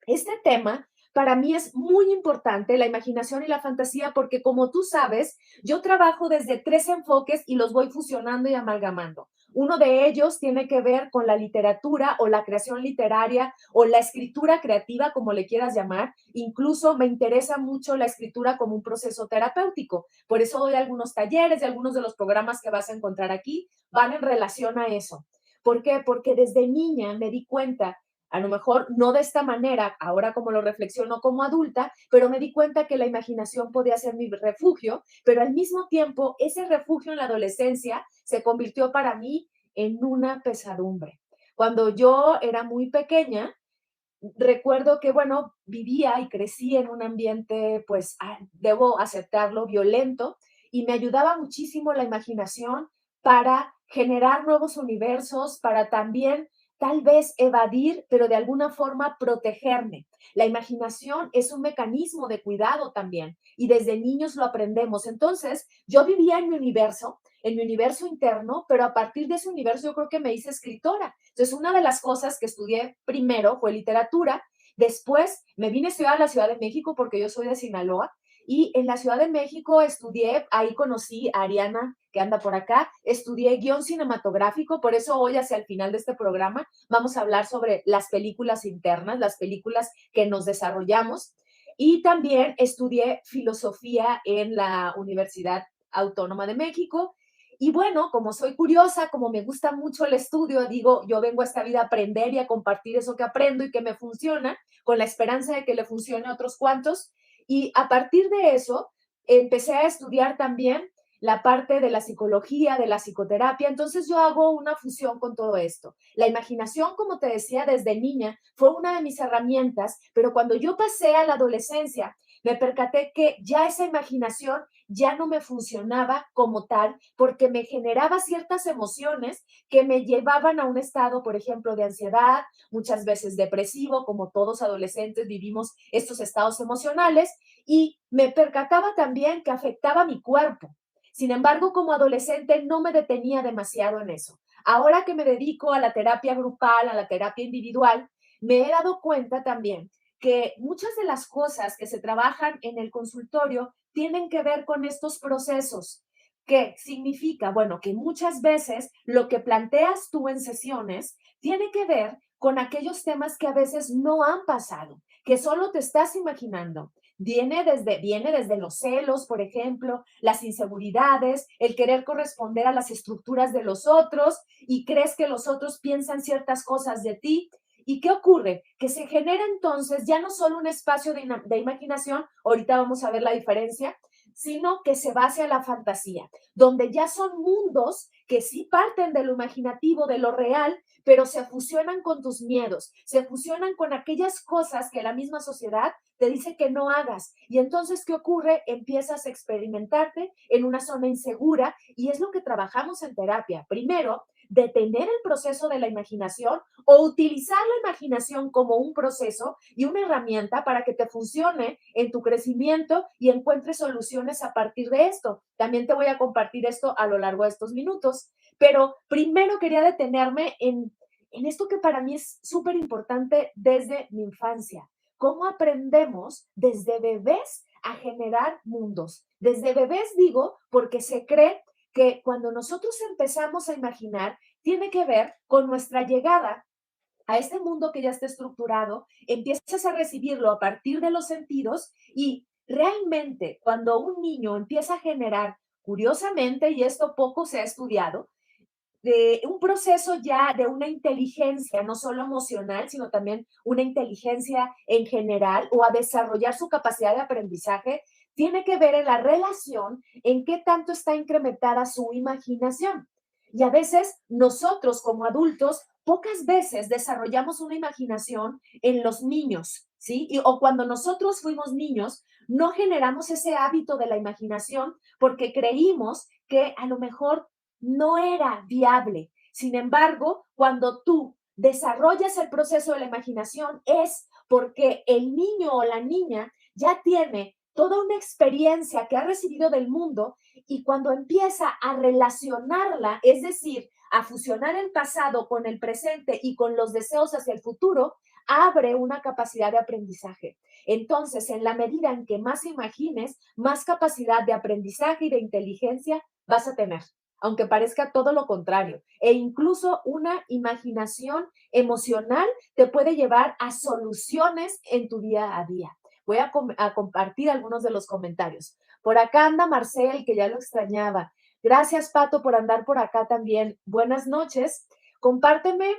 Este tema para mí es muy importante, la imaginación y la fantasía, porque como tú sabes, yo trabajo desde tres enfoques y los voy fusionando y amalgamando. Uno de ellos tiene que ver con la literatura o la creación literaria o la escritura creativa, como le quieras llamar. Incluso me interesa mucho la escritura como un proceso terapéutico. Por eso doy algunos talleres y algunos de los programas que vas a encontrar aquí van en relación a eso. ¿Por qué? Porque desde niña me di cuenta, a lo mejor no de esta manera, ahora como lo reflexiono como adulta, pero me di cuenta que la imaginación podía ser mi refugio, pero al mismo tiempo ese refugio en la adolescencia se convirtió para mí en una pesadumbre. Cuando yo era muy pequeña, recuerdo que, bueno, vivía y crecí en un ambiente, pues, debo aceptarlo, violento, y me ayudaba muchísimo la imaginación para generar nuevos universos, para también tal vez evadir, pero de alguna forma protegerme. La imaginación es un mecanismo de cuidado también, y desde niños lo aprendemos. Entonces, yo vivía en mi universo interno, pero a partir de ese universo yo creo que me hice escritora. Entonces, una de las cosas que estudié primero fue literatura. Después me vine a estudiar a la Ciudad de México porque yo soy de Sinaloa y en la Ciudad de México estudié, ahí conocí a Ariana, que anda por acá, estudié guión cinematográfico, por eso hoy hacia el final de este programa vamos a hablar sobre las películas internas, las películas que nos desarrollamos. Y también estudié filosofía en la Universidad Autónoma de México. Y bueno, como soy curiosa, como me gusta mucho el estudio, digo, yo vengo a esta vida a aprender y a compartir eso que aprendo y que me funciona, con la esperanza de que le funcione a otros cuantos. Y a partir de eso, empecé a estudiar también la parte de la psicología, de la psicoterapia. Entonces yo hago una fusión con todo esto. La imaginación, como te decía, desde niña fue una de mis herramientas, pero cuando yo pasé a la adolescencia, me percaté que ya esa imaginación ya no me funcionaba como tal porque me generaba ciertas emociones que me llevaban a un estado, por ejemplo, de ansiedad, muchas veces depresivo, como todos adolescentes vivimos estos estados emocionales, y me percataba también que afectaba mi cuerpo. Sin embargo, como adolescente no me detenía demasiado en eso. Ahora que me dedico a la terapia grupal, a la terapia individual, me he dado cuenta también que muchas de las cosas que se trabajan en el consultorio tienen que ver con estos procesos. ¿Qué significa? Bueno, que muchas veces lo que planteas tú en sesiones tiene que ver con aquellos temas que a veces no han pasado, que solo te estás imaginando. Viene desde los celos, por ejemplo, las inseguridades, el querer corresponder a las estructuras de los otros y crees que los otros piensan ciertas cosas de ti. ¿Y qué ocurre? Que se genera entonces ya no solo un espacio de imaginación, ahorita vamos a ver la diferencia, sino que se va hacia la fantasía, donde ya son mundos que sí parten de lo imaginativo, de lo real, pero se fusionan con tus miedos, se fusionan con aquellas cosas que la misma sociedad te dice que no hagas. Y entonces, ¿qué ocurre? Empiezas a experimentarte en una zona insegura y es lo que trabajamos en terapia. Primero, detener el proceso de la imaginación o utilizar la imaginación como un proceso y una herramienta para que te funcione en tu crecimiento y encuentres soluciones a partir de esto. También te voy a compartir esto a lo largo de estos minutos, pero primero quería detenerme en esto que para mí es súper importante desde mi infancia. ¿Cómo aprendemos desde bebés a generar mundos? Desde bebés digo porque se cree que cuando nosotros empezamos a imaginar, tiene que ver con nuestra llegada a este mundo que ya está estructurado, empiezas a recibirlo a partir de los sentidos y realmente cuando un niño empieza a generar, curiosamente, y esto poco se ha estudiado, de un proceso ya de una inteligencia, no solo emocional, sino también una inteligencia en general o a desarrollar su capacidad de aprendizaje, tiene que ver en la relación en qué tanto está incrementada su imaginación. Y a veces nosotros como adultos, pocas veces desarrollamos una imaginación en los niños, ¿sí? O cuando nosotros fuimos niños, no generamos ese hábito de la imaginación porque creímos que a lo mejor no era viable. Sin embargo, cuando tú desarrollas el proceso de la imaginación es porque el niño o la niña ya tiene toda una experiencia que ha recibido del mundo y cuando empieza a relacionarla, es decir, a fusionar el pasado con el presente y con los deseos hacia el futuro, abre una capacidad de aprendizaje. Entonces, en la medida en que más imagines, más capacidad de aprendizaje y de inteligencia vas a tener, aunque parezca todo lo contrario. E incluso una imaginación emocional te puede llevar a soluciones en tu día a día. Voy a compartir algunos de los comentarios. Por acá anda Marcel, que ya lo extrañaba. Gracias, Pato, por andar por acá también. Buenas noches. Compárteme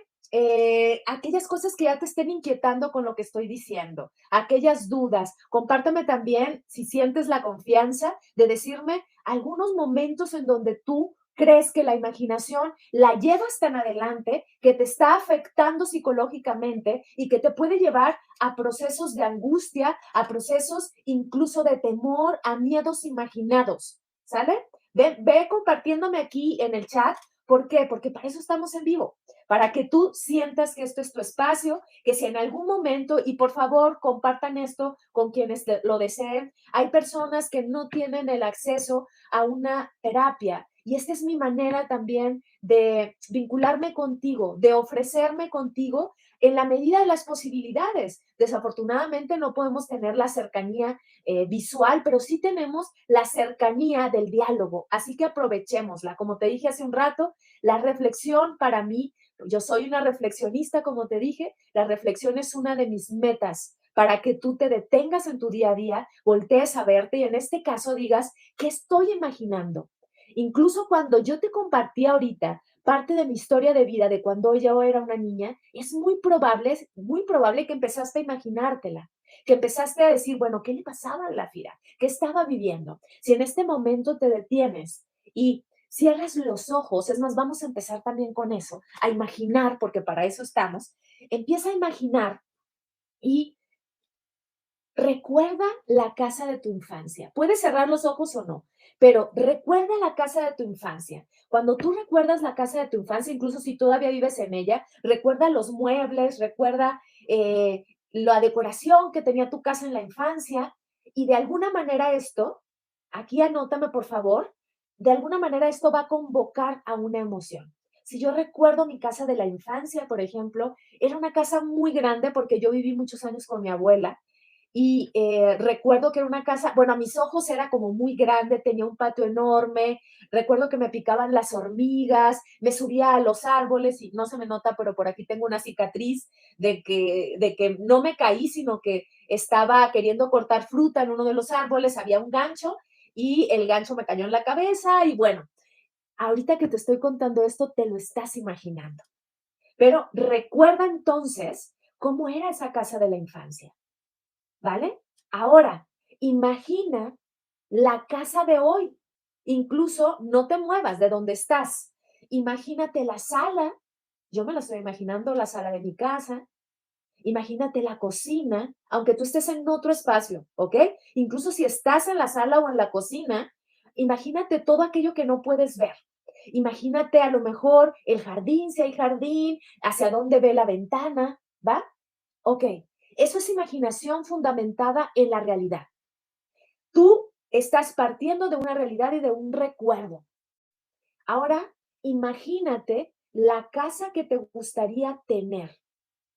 aquellas cosas que ya te estén inquietando con lo que estoy diciendo, aquellas dudas. Compárteme también si sientes la confianza de decirme algunos momentos en donde tú crees que la imaginación la llevas tan adelante que te está afectando psicológicamente y que te puede llevar a procesos de angustia, a procesos incluso de temor, a miedos imaginados. ¿Sale? Ve compartiéndome aquí en el chat. ¿Por qué? Porque para eso estamos en vivo, para que tú sientas que esto es tu espacio, que si en algún momento, y por favor compartan esto con quienes lo deseen, hay personas que no tienen el acceso a una terapia y esta es mi manera también de vincularme contigo, de ofrecerme contigo en la medida de las posibilidades. Desafortunadamente no podemos tener la cercanía visual, pero sí tenemos la cercanía del diálogo, así que aprovechémosla. Como te dije hace un rato, la reflexión para mí, yo soy una reflexionista, como te dije, la reflexión es una de mis metas para que tú te detengas en tu día a día, voltees a verte y en este caso digas, ¿qué estoy imaginando? Incluso cuando yo te compartí ahorita parte de mi historia de vida de cuando yo era una niña, es muy probable que empezaste a imaginártela, que empezaste a decir, bueno, ¿qué le pasaba a la Fira? ¿Qué estaba viviendo? Si en este momento te detienes y cierras los ojos, es más, vamos a empezar también con eso, a imaginar, porque para eso estamos, empieza a imaginar y recuerda la casa de tu infancia. Puedes cerrar los ojos o no, pero recuerda la casa de tu infancia. Cuando tú recuerdas la casa de tu infancia, incluso si todavía vives en ella, recuerda los muebles, recuerda la decoración que tenía tu casa en la infancia y de alguna manera esto, aquí anótame por favor, de alguna manera esto va a convocar a una emoción. Si yo recuerdo mi casa de la infancia, por ejemplo, era una casa muy grande porque yo viví muchos años con mi abuela y recuerdo que era una casa, bueno, a mis ojos era como muy grande, tenía un patio enorme, recuerdo que me picaban las hormigas, me subía a los árboles y no se me nota, pero por aquí tengo una cicatriz de que no me caí, sino que estaba queriendo cortar fruta en uno de los árboles, había un gancho y el gancho me cayó en la cabeza y bueno, ahorita que te estoy contando esto, te lo estás imaginando. Pero recuerda entonces cómo era esa casa de la infancia. ¿Vale? Ahora, imagina la casa de hoy. Incluso no te muevas de donde estás. Imagínate la sala. Yo me la estoy imaginando, la sala de mi casa. Imagínate la cocina, aunque tú estés en otro espacio, ¿ok? Incluso si estás en la sala o en la cocina, imagínate todo aquello que no puedes ver. Imagínate a lo mejor el jardín, si hay jardín, hacia dónde ve la ventana, ¿va? Ok, eso es imaginación fundamentada en la realidad. Tú estás partiendo de una realidad y de un recuerdo. Ahora, imagínate la casa que te gustaría tener,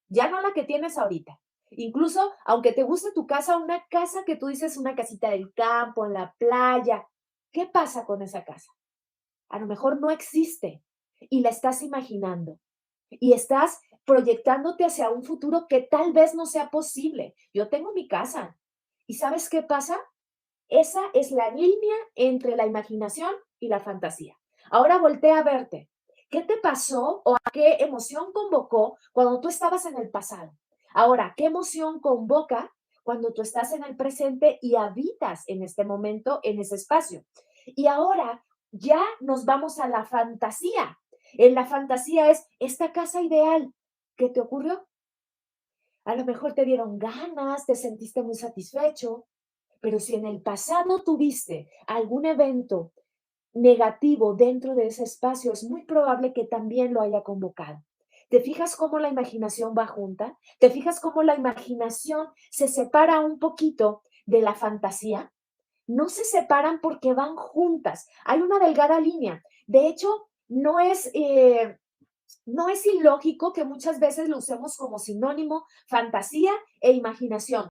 ya no la que tienes ahorita. Incluso, aunque te guste tu casa, una casa que tú dices una casita del campo, en la playa, ¿qué pasa con esa casa? A lo mejor no existe y la estás imaginando y estás proyectándote hacia un futuro que tal vez no sea posible. Yo tengo mi casa. ¿Y sabes qué pasa? Esa es la línea entre la imaginación y la fantasía. Ahora voltea a verte. ¿Qué te pasó o a qué emoción convocó cuando tú estabas en el pasado? Ahora, ¿qué emoción convoca cuando tú estás en el presente y habitas en este momento, en ese espacio? Y ahora ya nos vamos a la fantasía. En la fantasía es esta casa ideal. ¿Qué te ocurrió? A lo mejor te dieron ganas, te sentiste muy satisfecho, pero si en el pasado tuviste algún evento negativo dentro de ese espacio, es muy probable que también lo haya convocado. ¿Te fijas cómo la imaginación va junta? ¿Te fijas cómo la imaginación se separa un poquito de la fantasía? No se separan porque van juntas. Hay una delgada línea. De hecho, no es No es ilógico que muchas veces lo usemos como sinónimo, fantasía e imaginación.